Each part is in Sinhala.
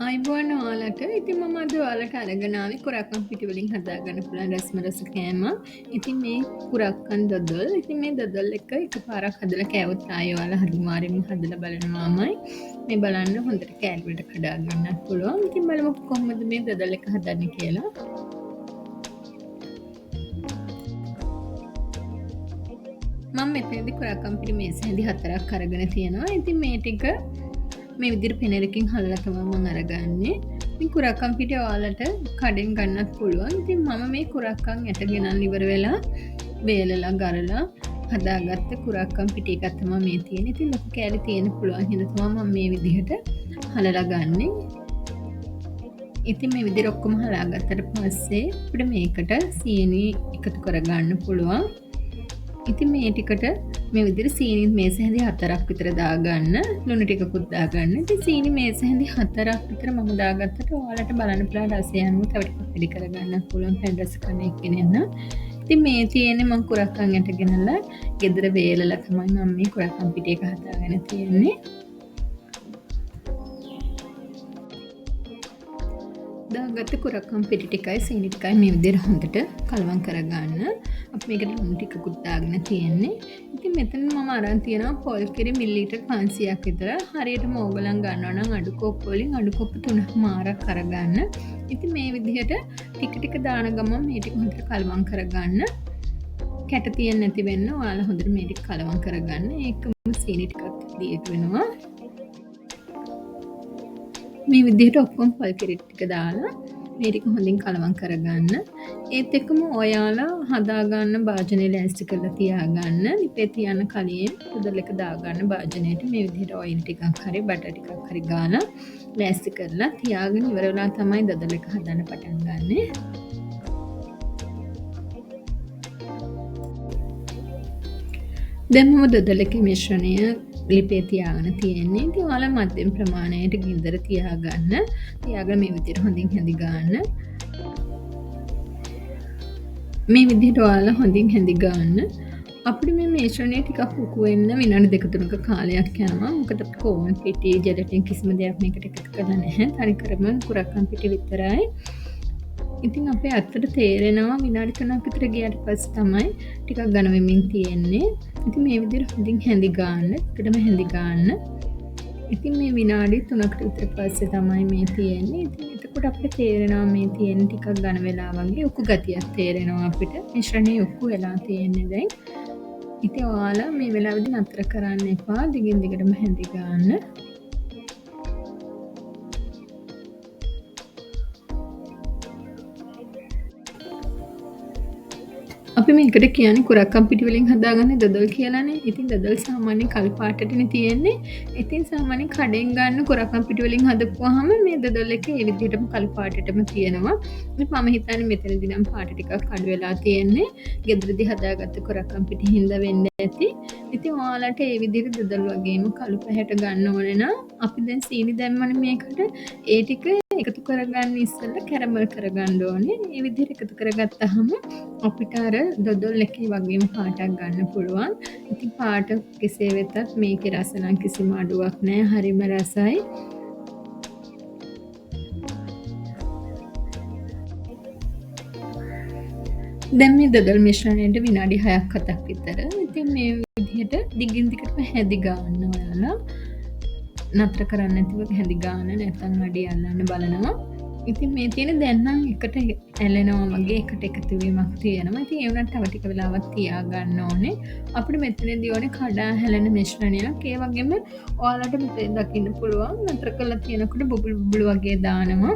අයිබෝන් ඔයාලට. ඉතින් මම අද ඔයාලට අරගෙන ආවේ කුරක්කන් පිටි වලින් හදාගන්න පුළුවන් රස්ම රස කෑම. ඉතින් මේ කුරක්කන් දොඩොල්. ඉතින් මේ දොඩොල් එක එකපාරක් හදලා කෑවොත් ආයෙ ඔයාලා අනිවාර්යෙන්ම හදලා බලනවාමයි. මේ බලන්න හොඳට කෑලි වලට කඩා ගන්නත් පුළුවන්. ඉතින් බලමු කොහොමද මේ දොඩොල් එක හදන්නේ කියලා. මම මෙතනදී කුරක්කන් පිටි මේස හැඳි 4ක් අරගෙන තියෙනවා. ඉතින් මේ ටික මේ විදිහට පෙනරකින් හදලා තමයි මම අරගන්නේ. ඉතින් කුරක්කන් පිටි ඔයාලට කඩෙන් ගන්නත් පුළුවන්. ඉතින් මම මේ කුරක්කන් යට ගෙනල්ලා ඉවර වෙලා වේලලා ගරලා හදාගත්ත කුරක්කන් පිටි එකක් තමයි මේ තියෙන්නේ. ඉතින් ලොකු කෑලි තියෙන්න පුළුවන් හින්දා තමයි මම මේ විදිහට හලලා ගන්නෙ. ඉතින් මේ විදිහට ඔක්කොම හලාගත්තට පස්සේ අපිට මේකට සීනි එකතු කරගන්න පුළුවන්. ඉතින් මේ ටිකට මේ විදිහට සීනි මේස හැඳි 4ක් විතර දාගන්න. ලුණු ටිකකුත් දාගන්න. ඉතින් සීනි මේස හැඳි 4ක් විතර මම දාගත්තට ඔයාලට බලන්න පුළුවන් රසය අනුව තව ටිකක් වැඩි කරගන්න පුළුවන් පැන් රස කන එක්කෙනෙක් නම්. ඉතින් මේ තියෙන්නේ මම කුරක්කන් යට ගෙනල්ලා ගෙදර වේලලා තමයි මම මේ කුරක්කන් පිටි එක හදාගෙන තියෙන්නේ. දාගත්ත කුරක්කන් පිටි ටිකයි සීනි ටිකයි මේ විදිහට හොඳට කලවම් කරගන්න. අපි මේකට ලුණු ටිකකුත් දාගෙන තියෙන්නේ. ඉතින් මෙතන මම අරන් තියෙනවා පොල් කිරි මිලිලීටර් 500ක් විතර. හරියටම ඕගලන් ගන්නවා නම් අඩු කොප්ප වලින් අඩු කොප්ප 3මාරක් අරගන්න. ඉතින් මේ විදිහට ටික ටික දාන ගමන් මේ ටික හොඳට කලවම් කරගන්න. කැට තියෙන්නේ නැති වෙන්න ඔයාලා හොඳට මේ ටික කලවම් කරගන්න. ඒකම සීනි ටිකක් දීලා වෙනවා. මේ විදිහට ඔක්කොම පොල් කිරි ටික දාලා මේ ටික හොඳින් කලවම් කරගන්න. ඒත් එක්කම ඔයාලා හදාගන්න භාජනය ලෑස්ති කරලා තියාගන්න. ලිපේ තියන්න කලින් දොඩොල් එක දාගන්න භාජනයට මේ විදිහට ඔයිල් ටිකක් හරි බටර් ටිකක් හරි ගාලා ලෑස්ති කරලා තියාගෙන ඉවර වෙලා තමයි දොඩොල් එක හදන්න පටන් ගන්නෙ. දැන් මම දොඩොල් එකේ මිශ්‍රණය ලිපේ තියාගෙන තියෙන්නේ. ඉතින් ඔයාලා මධ්‍යම ප්‍රමාණයට ගින්දර තියාගන්න. තියාගෙන මේ විදිහට හොඳින් හැඳි ගන්න. මේ විදිහට ඔයාලා හොඳින් හැඳි ගන්න. අපිට මේ මිශ්‍රණය ටිකක් උකු වෙන්න විනාඩි 2-3ක කාලයක් යනවා. මොකද කෝන් පිටි ජෙලටින් කිසිම දෙයක් මේකට එකතු කරලා නැහැ. තනිකරම කුරක්කන් පිටි විතරයි. ඉතින් අපේ අතට තේරෙනවා විනාඩි 3ක් විතර ගියාට පස්සේ තමයි ටිකක් ඝන වෙමින් තියෙන්නේ. ඉතින් මේ විදිහට හොඳින් හැඳි ගන්න. ටිකටම හැඳි ගන්න. ඉතින් මේ විනාඩි 3කට විතර පස්සේ තමයි මේ තියෙන්නේ. ඉතින් එතකොට අපිට තේරෙනවා මේ තියෙන ටිකක් ඝන වෙලා වගේ උකු ගතියක් තේරෙනවා අපිට. මිශ්‍රණය උකු වෙලා තියෙන්නේ දැන්. ඉතින් ඔයාලා මේ වෙලාවේදී නතර කරන්න එපා. දිගින් දිගටම හැඳි ගන්න. අපි මේකට කියන්නේ කුරක්කන් පිටි වලින් හදාගන්න දොඩොල් කියලානේ. ඉතින් දොඩොල් සාමාන්‍යයෙන් කළු පාටටනේ තියෙන්නේ. ඉතින් සාමාන්‍යයෙන් කඩෙන් ගන්න කුරක්කන් පිටි වලින් හදපුවාම මේ දොඩොල් එක ඒ විදිහටම කළු පාටටම තියෙනවා. ඉතින් මම හිතන්නේ මෙතනදී නම් පාට ටිකක් අඩු වෙලා තියෙන්නේ. ගෙදරදී හදාගත්ත කුරක්කන් පිටි හින්දා වෙන්න ඇති. ඉතින් ඔයාලට ඒ විදිහට දොඩොල් වගේම කළු පැහැට ගන්න ඕනේ නම් අපි දැන් සීනි දැම්මනේ මේකට. ඒ ටික එකතු කරගන්න ඉස්සෙල්ලා කැරමල් කරගන්න ඕනේ. මේ විදිහට එකතු කරගත්තාම අපිට අර දොඩොල් එකේ වගේම පාටක් ගන්න පුළුවන්. ඉතින් පාට කෙසේ වෙතත් මේකේ රස නම් කිසිම අඩුවක් නැහැ. හරිම රසයි. දැන් මේ දොඩොල් මිශ්‍රණයට විනාඩි 6ක් 7ක් විතර. ඉතින් මේ විදිහට දිගින් දිගටම හැදි ගන්න ඔයාලා. නතර කරන්න නැතිව හැදි ගන්න නැත්නම් අඩි අල්ලන්න බලනවා. ඉතින් මේ තියෙන දැන් නම් එකට ඇලෙනවා වගේ එකට එකතු වීමක් තියෙනවා. ඉතින් ඒ වුණත් තව ටික වෙලාවක් තියාගන්න ඕනේ. අපිට මෙතනදී ඕනේ කඩා හැලෙන මිශ්‍රණයක්. ඒ වගේම ඔයාලට මෙතෙන් දකින්න පුළුවන් නතර කරලා තියෙනකොට බුබුලු බුබුලු වගේ දානවා.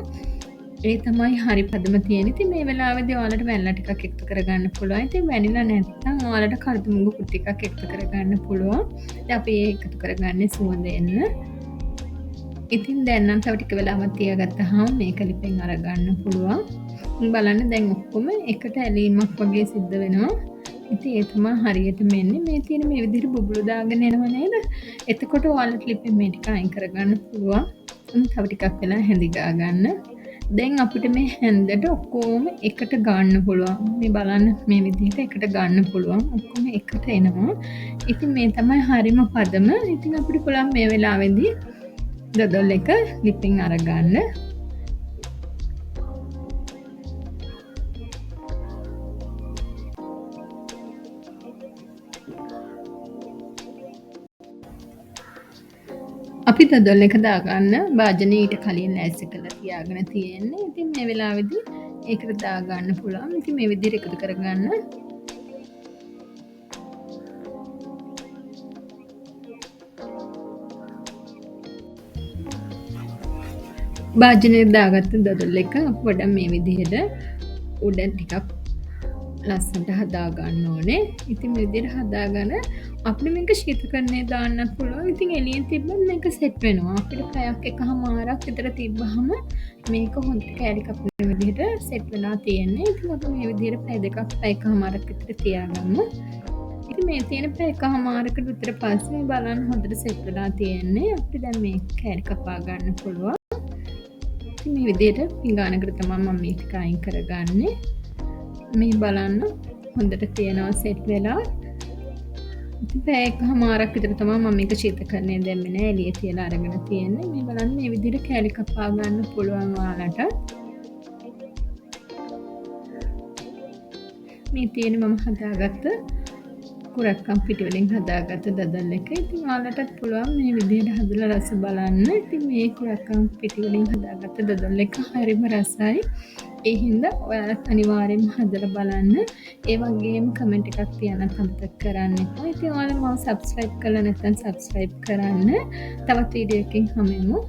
ඒ තමයි හරි පදම තියෙන්නේ. ඉතින් මේ වෙලාවේදී ඔයාලට වැනිලා ටිකක් එකතු කරගන්න පුළුවන්. ඉතින් වැනිලා නැත්නම් ඔයාලට කර්ද මුංගු කුටි ටිකක් එකතු කරගන්න පුළුවන්. ඉතින් අපි එකතු කරගන්නේ සුවඳ එන්න. ඉතින් දැන් නම් තව ටික වෙලාවක් තියාගත්තාම මේක ලිපෙන් අරගන්න පුළුවන්. බලන්න දැන් ඔක්කොම එකට ඇලීමක් වගේ සිද්ධ වෙනවා. ඉතින් ඒ තමයි හරියටම එන්නේ. මේ තියෙන මේ විදිහට බුබුලු දාගෙන එනව නේද? එතකොට ඔයාලට ලිපෙන් මේ ටික අයින් කරගන්න පුළුවන්. තව ටිකක් වෙලා හැඳි ගා ගන්න. දැන් අපිට මේ හැන්දට ඔක්කොම එකට ගන්න පුළුවන්. මේ බලන්න මේ විදිහට එකට ගන්න පුළුවන්. ඔක්කොම එකට එනවා. ඉතින් මේ තමයි හරිම පදම. ඉතින් අපිට පුළුවන් මේ වෙලාවේදී දොඩොල් එක ලිපින් අරගන්න. අපි දොඩොල් එක දාගන්න භාජනය ඊට කලින් ලෑස්ති කරලා තියාගෙන තියෙන්නේ. ඉතින් මේ වෙලාවේදී ඒකට දාගන්න පුළුවන්. ඉතින් මේ විදිහට එකතු කරගන්න. භාජනයට දාගත්ත දොඩොල් එක පොඩ්ඩක් මේ විදිහට උඩ ටිකක් ලස්සනට හදාගන්න ඕනේ. ඉතින් මේ විදිහට හදාගෙන අපිට මේක ශීතකරණයේ දාන්නත් පුළුවන්. ඉතින් එළියෙන් තිබ්බත් මේක සෙට් වෙනවා. අපිට පැයක් එකහමාරක් විතර තිබ්බහම මේක හොඳට කෑලි කපන විදිහට සෙට් වෙලා තියෙන්නේ. ඉතින් අපි මේ විදිහට පැය දෙකක් පැය එකහමාරක් විතර තියාගමු. ඉතින් මේ තියෙන පැය එකහමාරකට විතර පස්සේ බලන්න හොඳට සෙට් වෙලා තියෙන්නේ. අපිට දැන් මේ කෑලි කපා ගන්න පුළුවන්. ඉතින් මේ විදිහට පිඟානකට තමයි මම මේක අයින් කරගන්නේ. මේ බලන්න හොඳට තියෙනවා සෙට් වෙලා. ඉතින් පැය එකහමාරක් විතර තමයි මම මේක ශීතකරණයේ දැම්මේ නෑ. එළියේ තියලා අරගෙන තියෙන්නේ. මේ බලන්න මේ විදිහට කෑලි කපා ගන්න පුළුවන් ඔයාලට. මේ තියෙන මම හදාගත්ත කුරක්කන් පිටි වලින් හදාගත්ත දොඩොල් එක. ඉතින් ඔයාලටත් පුළුවන් මේ විදිහට හදලා රස බලන්න. ඉතින් මේ කුරක්කන් පිටි වලින් හදාගත්ත දොඩොල් එක හරිම රසයි. ඒ හින්දා ඔයාලත් අනිවාර්යෙන්ම හදලා බලන්න. ඒ වගේම කමෙන්ට් එකක් තියන්නත් අමතක කරන්න එපා. ඉතින් ඔයාලා මම සබ්ස්ක්‍රයිබ් කරලා නැත්නම් සබ්ස්ක්‍රයිබ් කරන්න. තවත් වීඩියෝ එකකින් හමුවෙමු.